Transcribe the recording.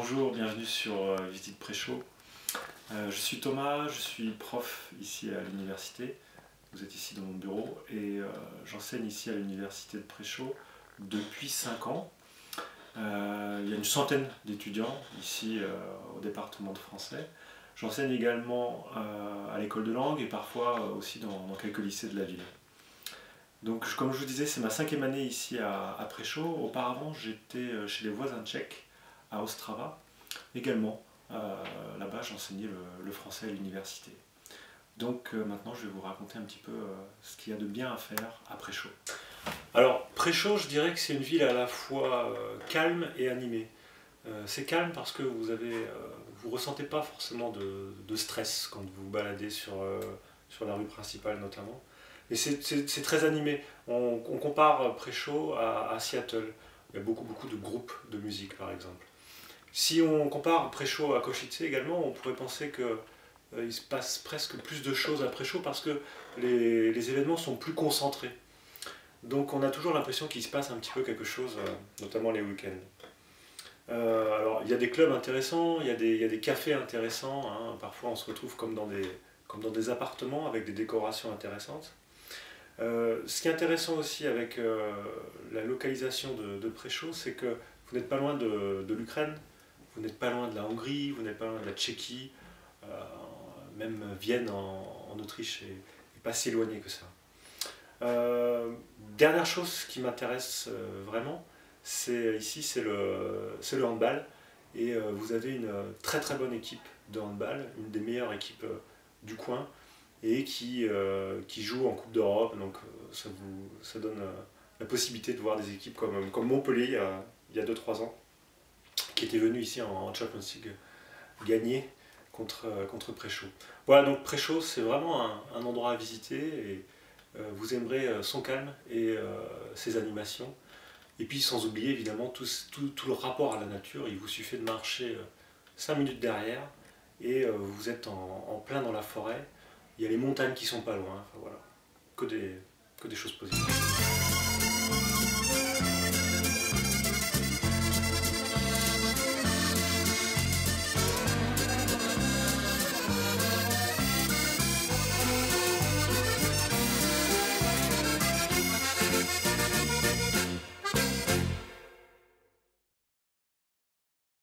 Bonjour, bienvenue sur Visite Préchaud. Je suis Thomas, je suis prof ici à l'université. Vous êtes ici dans mon bureau et j'enseigne ici à l'université de Préchaud depuis 5 ans. Il y a une centaine d'étudiants ici au département de français. J'enseigne également à l'école de langue et parfois aussi dans quelques lycées de la ville. Donc, comme je vous disais, c'est ma 5e année ici à Préchaud. Auparavant, j'étais chez les voisins tchèques à Ostrava. Également, là-bas, j'enseignais le français à l'université. Donc maintenant, je vais vous raconter un petit peu ce qu'il y a de bien à faire à Préchaud. Alors, Préchaud, je dirais que c'est une ville à la fois calme et animée. C'est calme parce que vous ressentez pas forcément de stress quand vous vous baladez sur la rue principale notamment. Et c'est très animé. On compare Préchaud à Seattle. Il y a beaucoup de groupes de musique par exemple. Si on compare Préchaud à Košice également, on pourrait penser qu'il se passe presque plus de choses à Préchaud parce que les événements sont plus concentrés. Donc on a toujours l'impression qu'il se passe un petit peu quelque chose, notamment les week-ends. Alors il y a des clubs intéressants, il y a des cafés intéressants, hein. Parfois on se retrouve comme dans des appartements avec des décorations intéressantes. Ce qui est intéressant aussi avec la localisation de Préchaud, c'est que vous n'êtes pas loin de l'Ukraine, vous n'êtes pas loin de la Hongrie, vous n'êtes pas loin de la Tchéquie, même Vienne en Autriche est pas si éloigné que ça. Dernière chose qui m'intéresse vraiment, ici c'est le handball, et vous avez une très bonne équipe de handball, une des meilleures équipes du coin, et qui joue en Coupe d'Europe, donc ça donne la possibilité de voir des équipes comme Montpellier il y a 2-3 ans, qui était venu ici en Champions League gagner contre Préchaud. Voilà, donc Préchaud c'est vraiment un endroit à visiter, et vous aimerez son calme et ses animations, et puis sans oublier évidemment tout le rapport à la nature. Il vous suffit de marcher 5 minutes derrière et vous êtes en plein dans la forêt. Il y a les montagnes qui sont pas loin, enfin voilà, que des choses positives.